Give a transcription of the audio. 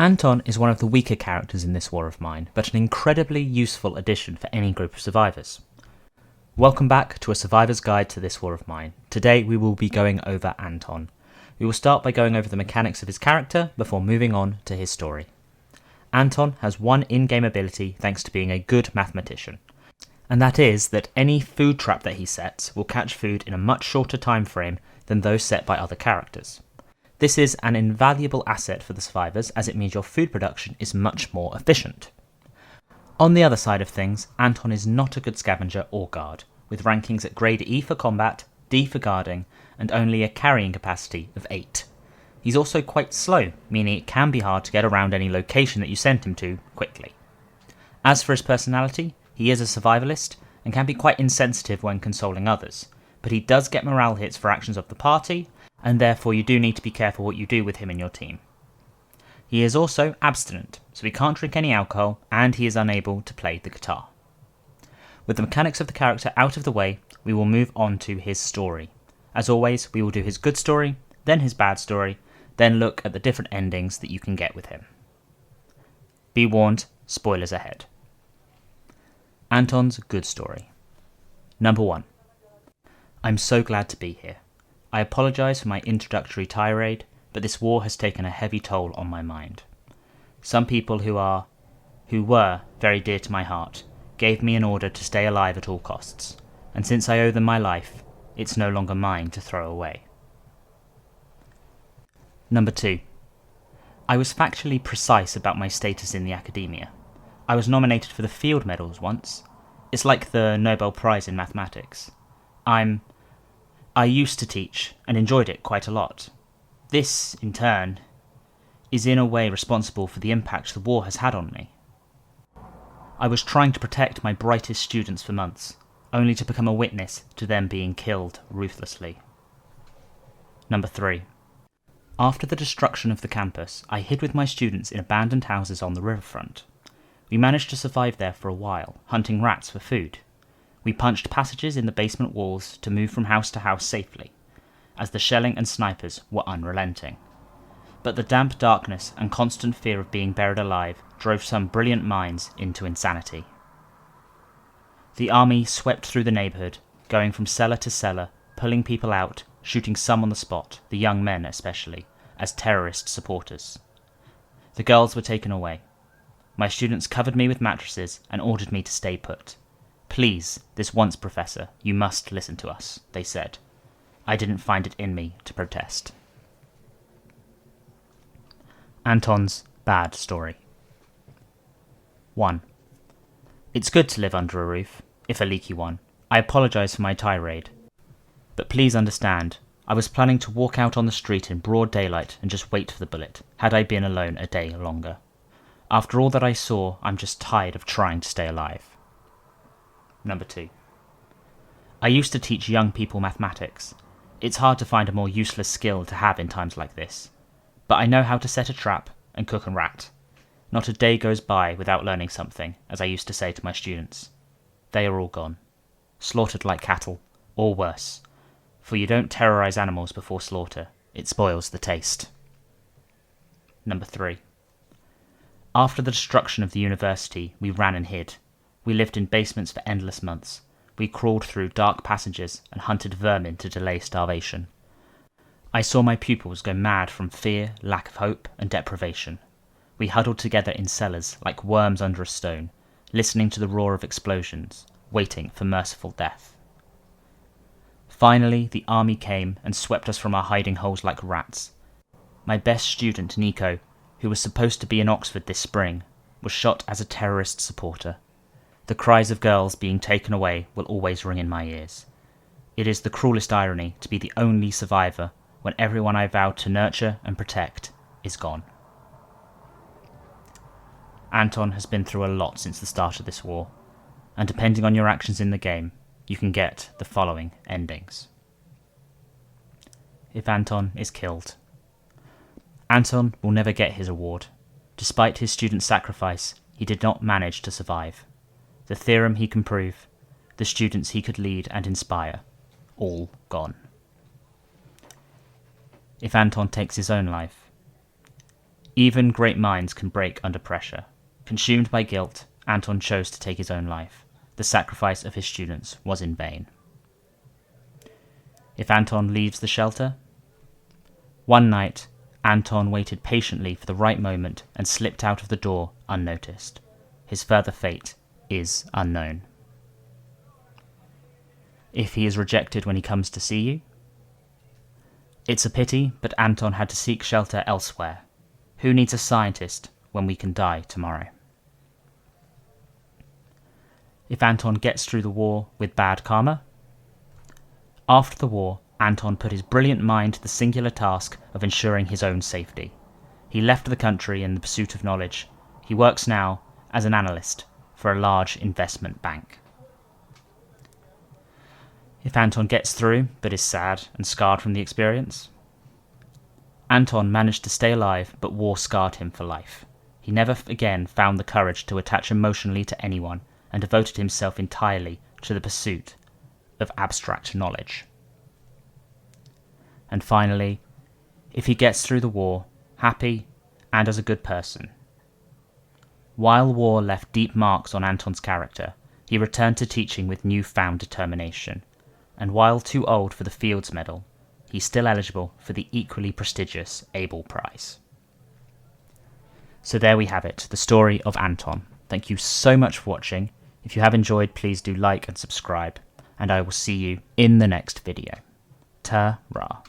Anton is one of the weaker characters in this war of mine, but an incredibly useful addition for any group of survivors. Welcome back to a survivor's guide to this war of mine. Today we will be going over Anton. We will start by going over the mechanics of his character before moving on to his story. Anton has one in-game ability thanks to being a good mathematician, and that is that any food trap that he sets will catch food in a much shorter time frame than those set by other characters. This is an invaluable asset for the survivors as it means your food production is much more efficient. On the other side of things, Anton is not a good scavenger or guard, with rankings at grade E for combat, D for guarding, and only a carrying capacity of 8. He's also quite slow, meaning it can be hard to get around any location that you send him to quickly. As for his personality, he is a survivalist and can be quite insensitive when consoling others, but he does get morale hits for actions of the party, and therefore you do need to be careful what you do with him and your team. He is also abstinent, so he can't drink any alcohol, and he is unable to play the guitar. With the mechanics of the character out of the way, we will move on to his story. As always, we will do his good story, then his bad story, then look at the different endings that you can get with him. Be warned, spoilers ahead. Anton's good story. Number 1. I'm so glad to be here. I apologise for my introductory tirade, but this war has taken a heavy toll on my mind. Some people who were very dear to my heart gave me an order to stay alive at all costs, and since I owe them my life, it's no longer mine to throw away. Number 2. I was factually precise about my status in the academia. I was nominated for the Field Medals once. It's like the Nobel Prize in mathematics. I used to teach and enjoyed it quite a lot. This, in turn, is in a way responsible for the impact the war has had on me. I was trying to protect my brightest students for months, only to become a witness to them being killed ruthlessly. Number 3. After the destruction of the campus, I hid with my students in abandoned houses on the riverfront. We managed to survive there for a while, hunting rats for food. We punched passages in the basement walls to move from house to house safely, as the shelling and snipers were unrelenting. But the damp darkness and constant fear of being buried alive drove some brilliant minds into insanity. The army swept through the neighbourhood, going from cellar to cellar, pulling people out, shooting some on the spot, the young men especially, as terrorist supporters. The girls were taken away. My students covered me with mattresses and ordered me to stay put. Please, this once, Professor, you must listen to us, they said. I didn't find it in me to protest. Anton's bad story. 1. It's good to live under a roof, if a leaky one. I apologise for my tirade. But please understand, I was planning to walk out on the street in broad daylight and just wait for the bullet, had I been alone a day longer. After all that I saw, I'm just tired of trying to stay alive. Number 2. I used to teach young people mathematics. It's hard to find a more useless skill to have in times like this. But I know how to set a trap and cook a rat. Not a day goes by without learning something, as I used to say to my students. They are all gone. Slaughtered like cattle, or worse. For you don't terrorise animals before slaughter. It spoils the taste. Number 3. After the destruction of the university, we ran and hid. We lived in basements for endless months. We crawled through dark passages and hunted vermin to delay starvation. I saw my pupils go mad from fear, lack of hope, and deprivation. We huddled together in cellars like worms under a stone, listening to the roar of explosions, waiting for merciful death. Finally, the army came and swept us from our hiding holes like rats. My best student, Nico, who was supposed to be in Oxford this spring, was shot as a terrorist supporter. The cries of girls being taken away will always ring in my ears. It is the cruelest irony to be the only survivor when everyone I vowed to nurture and protect is gone. Anton has been through a lot since the start of this war, and depending on your actions in the game, you can get the following endings. If Anton is killed. Anton will never get his award. Despite his student's sacrifice, he did not manage to survive. The theorem he can prove, the students he could lead and inspire, all gone. If Anton takes his own life. Even great minds can break under pressure. Consumed by guilt, Anton chose to take his own life. The sacrifice of his students was in vain. If Anton leaves the shelter? One night, Anton waited patiently for the right moment and slipped out of the door unnoticed. His further fate is unknown. If he is rejected when he comes to see you? It's a pity, but Anton had to seek shelter elsewhere. Who needs a scientist when we can die tomorrow? If Anton gets through the war with bad karma? After the war, Anton put his brilliant mind to the singular task of ensuring his own safety. He left the country in the pursuit of knowledge. He works now as an analyst for a large investment bank. If Anton gets through, but is sad and scarred from the experience? Anton managed to stay alive, but war scarred him for life. He never again found the courage to attach emotionally to anyone and devoted himself entirely to the pursuit of abstract knowledge. And finally, if he gets through the war, happy and as a good person. While war left deep marks on Anton's character, he returned to teaching with newfound determination. And while too old for the Fields Medal, he's still eligible for the equally prestigious Abel Prize. So there we have it, the story of Anton. Thank you so much for watching. If you have enjoyed, please do like and subscribe, and I will see you in the next video. Ta-ra.